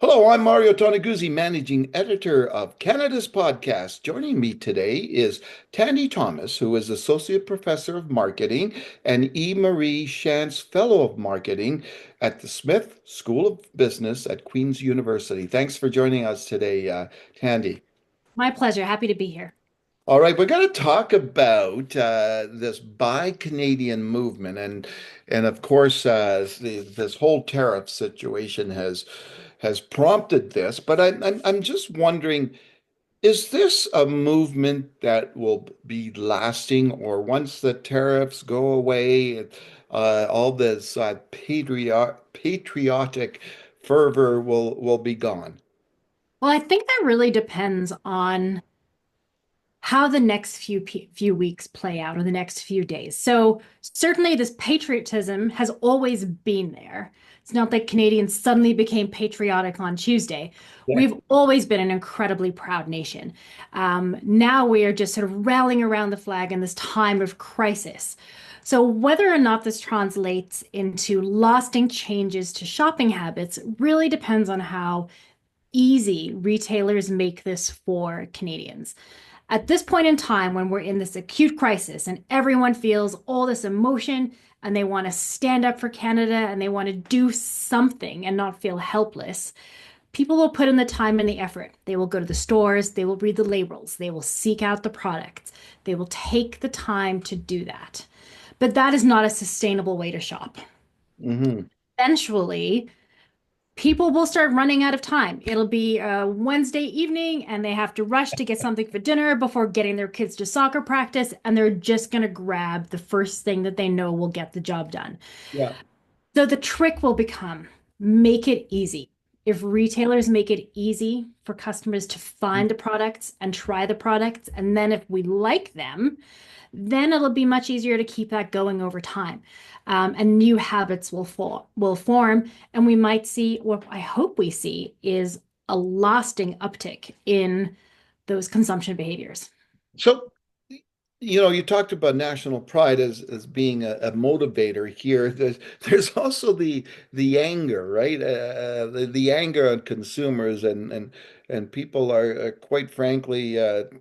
Hello, I'm Mario Toneguzzi, managing editor of Canada's podcast. Joining me today is Tandy Thomas, who is associate professor of marketing, and E. Marie Shantz Fellow of Marketing at the Smith School of Business at Queen's University. Thanks for joining us today, Tandy. My pleasure. Happy to be here. All right, we're going to talk about this Buy Canadian movement, and of course, this whole tariff situation has prompted this. But I'm just wondering, is this a movement that will be lasting, or once the tariffs go away, all this patriotic fervor will be gone? Well, I think that really depends on how the next few weeks play out or the next few days. So certainly this patriotism has always been there. It's not that Canadians suddenly became patriotic on Tuesday. Yeah. We've always been an incredibly proud nation. Now we are just sort of rallying around the flag in this time of crisis. So whether or not this translates into lasting changes to shopping habits really depends on how easy retailers make this for Canadians. At this point in time, when we're in this acute crisis and everyone feels all this emotion and they want to stand up for Canada and they want to do something and not feel helpless, people will put in the time and the effort. They will go to the stores, they will read the labels, they will seek out the products, they will take the time to do that. But that is not a sustainable way to shop. Hmm. Eventually, people will start running out of time. It'll be a Wednesday evening and they have to rush to get something for dinner before getting their kids to soccer practice, and they're just going to grab the first thing that they know will get the job done. Yeah. So the trick will become make it easy. If retailers make it easy for customers to find the products and try the products, and then if we like them, then it'll be much easier to keep that going over time. And new habits will form, and we might see, what I hope we see, is a lasting uptick in those consumption behaviors. So, you talked about national pride as being a motivator here. There's also the anger, right? The anger on consumers and people are quite frankly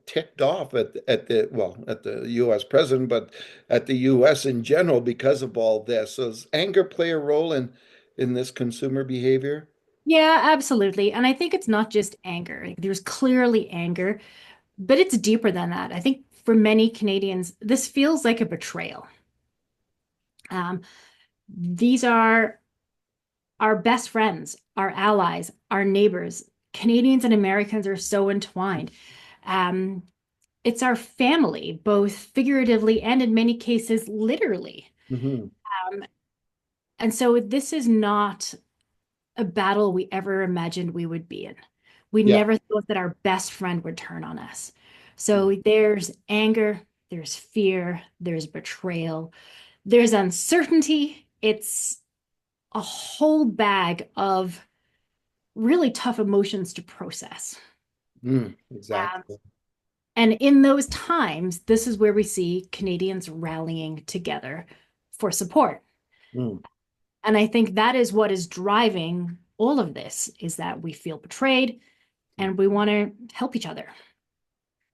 ticked off at the U.S. president, but at the U.S. in general because of all this. So does anger play a role in this consumer behavior? Yeah, absolutely. And I think it's not just anger. Like, there's clearly anger, but it's deeper than that. I think for many Canadians, this feels like a betrayal. Um, these are our best friends, our allies, our neighbors. Canadians and Americans are so entwined. Um, it's our family, both figuratively and in many cases, literally. Hmm. Um, and so this is not a battle we ever imagined we would be in. We Yeah. never thought that our best friend would turn on us. So there's anger, there's fear, there's betrayal, there's uncertainty. It's a whole bag of really tough emotions to process. Um, Exactly. and in those times, this is where we see Canadians rallying together for support. Mm. And I think that is what is driving all of this, is that we feel betrayed and we want to help each other.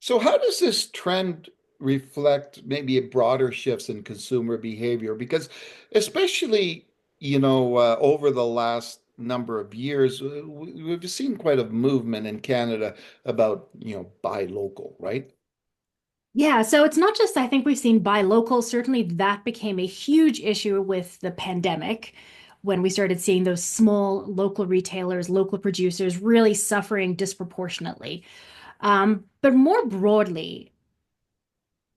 So how does this trend reflect maybe a broader shifts in consumer behavior? Because especially, over the last number of years, we've seen quite a movement in Canada about, buy local, right? Yeah, so it's not just, I think we've seen buy local. Certainly that became a huge issue with the pandemic when we started seeing those small local retailers, local producers really suffering disproportionately. But more broadly,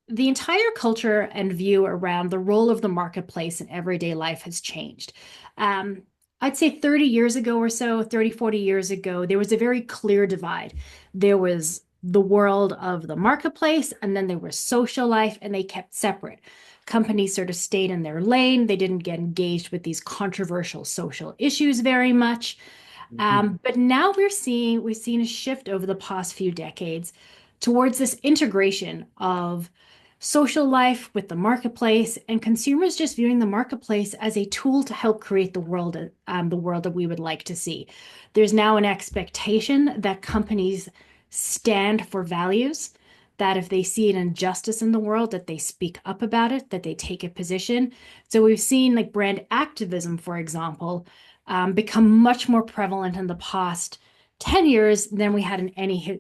the entire culture and view around the role of the marketplace in everyday life has changed. Um, I'd say 30 years ago or so, 30, 40 years ago, there was a very clear divide. There was the world of the marketplace, and then there was social life, and they kept separate. Companies sort of stayed in their lane. They didn't get engaged with these controversial social issues very much. Mhm. But now we've seen a shift over the past few decades towards this integration of social life with the marketplace, and consumers just viewing the marketplace as a tool to help create the world that we would like to see. There's now an expectation that companies stand for values, that if they see an injustice in the world, that they speak up about it, that they take a position. So we've seen like brand activism, for example, become much more prevalent in the past 10 years than we had in any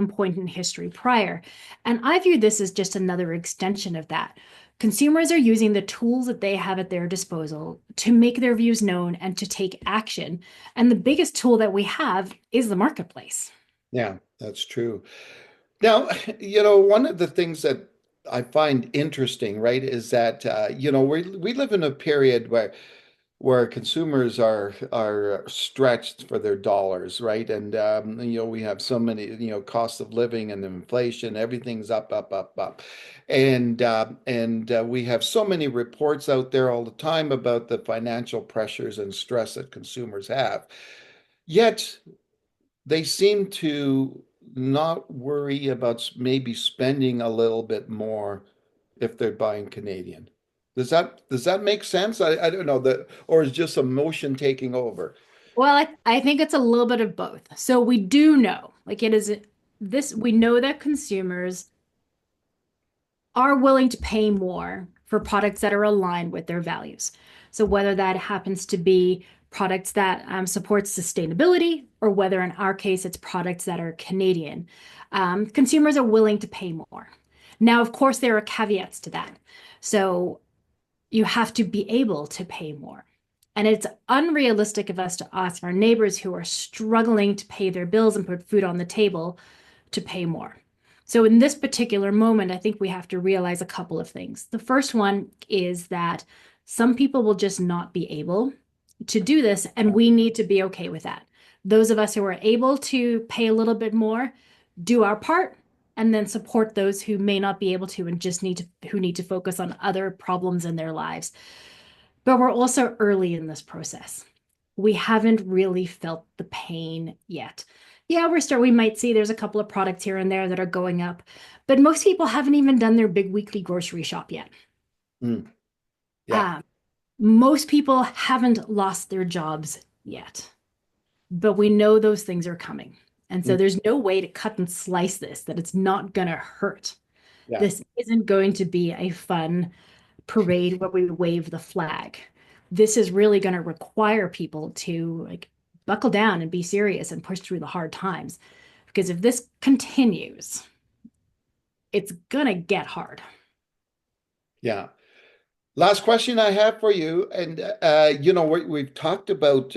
point in history prior. And I view this as just another extension of that. Consumers are using the tools that they have at their disposal to make their views known and to take action. And the biggest tool that we have is the marketplace. Yeah, that's true. Now, one of the things that I find interesting, right, is that we live in a period where consumers are stretched for their dollars, right? And we have so many, cost of living and inflation, everything's up, up, up, up. And we have so many reports out there all the time about the financial pressures and stress that consumers have. Yet they seem to not worry about maybe spending a little bit more if they're buying Canadian. Does that make sense? I don't know that, or is just emotion taking over? Well, I think it's a little bit of both. So we do know, like it is this, we know that consumers are willing to pay more for products that are aligned with their values. So whether that happens to be products that support sustainability, or whether in our case it's products that are Canadian, consumers are willing to pay more. Now, of course, there are caveats to that. So you have to be able to pay more. And it's unrealistic of us to ask our neighbors who are struggling to pay their bills and put food on the table to pay more. So in this particular moment, I think we have to realize a couple of things. The first one is that some people will just not be able to do this, and we need to be okay with that. Those of us who are able to pay a little bit more, do our part, and then support those who may not be able to and just need to focus on other problems in their lives. But we're also early in this process. We haven't really felt the pain yet. Yeah, we might see there's a couple of products here and there that are going up, but most people haven't even done their big weekly grocery shop yet. Mm, yeah. Um, Most people haven't lost their jobs yet, but we know those things are coming. And so Mm, there's no way to cut and slice this, that it's not going to hurt. yeah. This isn't going to be a fun parade where we wave the flag. This is really going to require people to like buckle down and be serious and push through the hard times. Because if this continues, it's going to get hard. Yeah. Last question I have for you, and we've talked about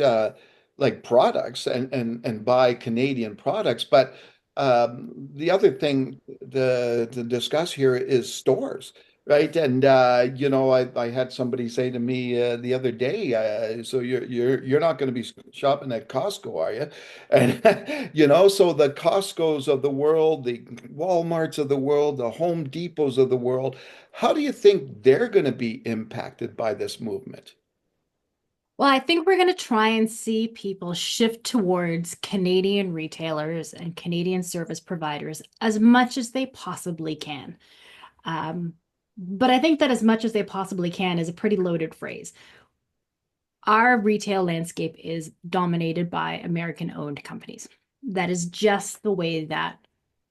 like products and buy Canadian products, but the other thing to discuss here is stores, right? And I had somebody say to me the other day, so you're not going to be shopping at Costco, are you? And so the Costcos of the world, the Walmarts of the world, the Home Depots of the world. How do you think they're going to be impacted by this movement? Well, I think we're going to try and see people shift towards Canadian retailers and Canadian service providers as much as they possibly can. Um, but I think that as much as they possibly can is a pretty loaded phrase. Our retail landscape is dominated by American-owned companies. That is just the way that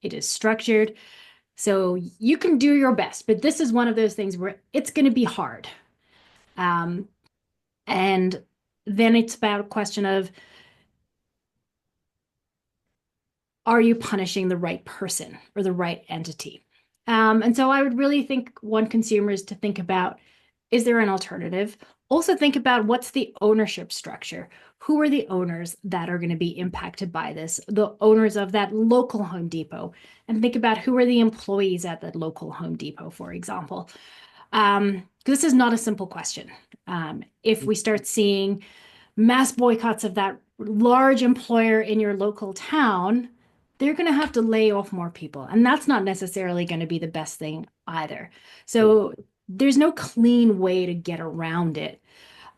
it is structured. So you can do your best, but this is one of those things where it's going to be hard. Um, and then it's about a question of, are you punishing the right person or the right entity? And so I would really think one consumer is to think about, is there an alternative? Also think about what's the ownership structure? Who are the owners that are going to be impacted by this? The owners of that local Home Depot. And think about who are the employees at that local Home Depot, for example. This is not a simple question. If we start seeing mass boycotts of that large employer in your local town, they're going to have to lay off more people. And that's not necessarily going to be the best thing either. So there's no clean way to get around it.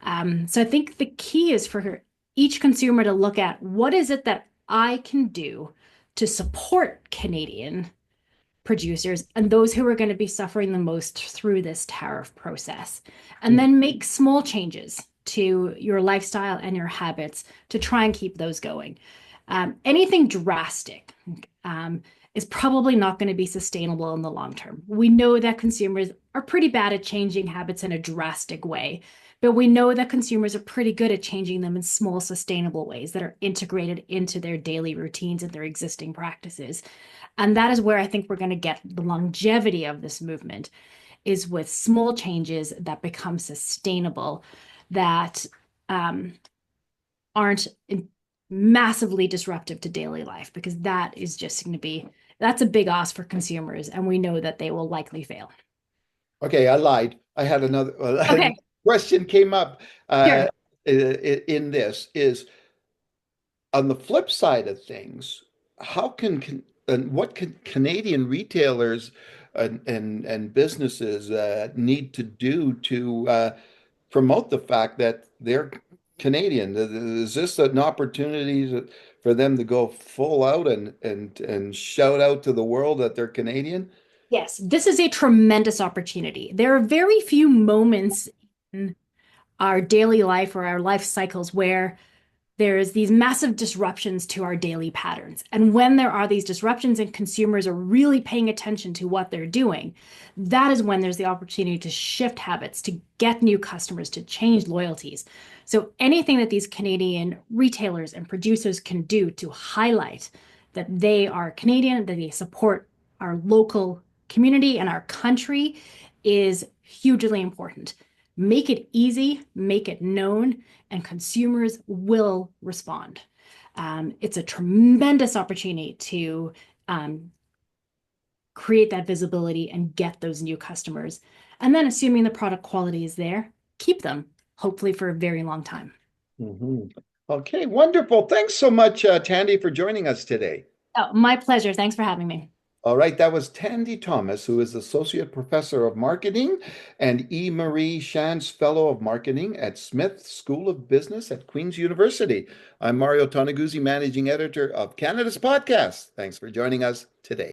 So I think the key is for each consumer to look at what is it that I can do to support Canadian producers and those who are going to be suffering the most through this tariff process. And Mm. then make small changes to your lifestyle and your habits to try and keep those going. Anything drastic is probably not going to be sustainable in the long term. We know that consumers are pretty bad at changing habits in a drastic way, but we know that consumers are pretty good at changing them in small, sustainable ways that are integrated into their daily routines and their existing practices. And that is where I think we're going to get the longevity of this movement is with small changes that become sustainable, that aren't massively disruptive to daily life, because that is just going to be, that's a big ask for consumers. And we know that they will likely fail. Okay, I lied. I had another, Okay, question came up sure. in this is on the flip side of things, how and what can Canadian retailers and businesses need to do to promote the fact that they're Canadian? Is this an opportunity for them to go full out and shout out to the world that they're Canadian? Yes, this is a tremendous opportunity. There are very few moments in our daily life or our life cycles where there's these massive disruptions to our daily patterns. And when there are these disruptions and consumers are really paying attention to what they're doing, that is when there's the opportunity to shift habits, to get new customers, to change loyalties. So anything that these Canadian retailers and producers can do to highlight that they are Canadian, that they support our local community and our country is hugely important. Make it easy, make it known, and consumers will respond. It's a tremendous opportunity to create that visibility and get those new customers. And then, assuming the product quality is there, keep them, hopefully for a very long time. Mhm. Okay, wonderful. Thanks so much, Tandy, for joining us today. Oh, my pleasure. Thanks for having me. All right, that was Tandy Thomas, who is Associate Professor of Marketing and E. Marie Shantz Fellow of Marketing at Smith School of Business at Queen's University. I'm Mario Toneguzzi, Managing Editor of Canada's Podcast. Thanks for joining us today.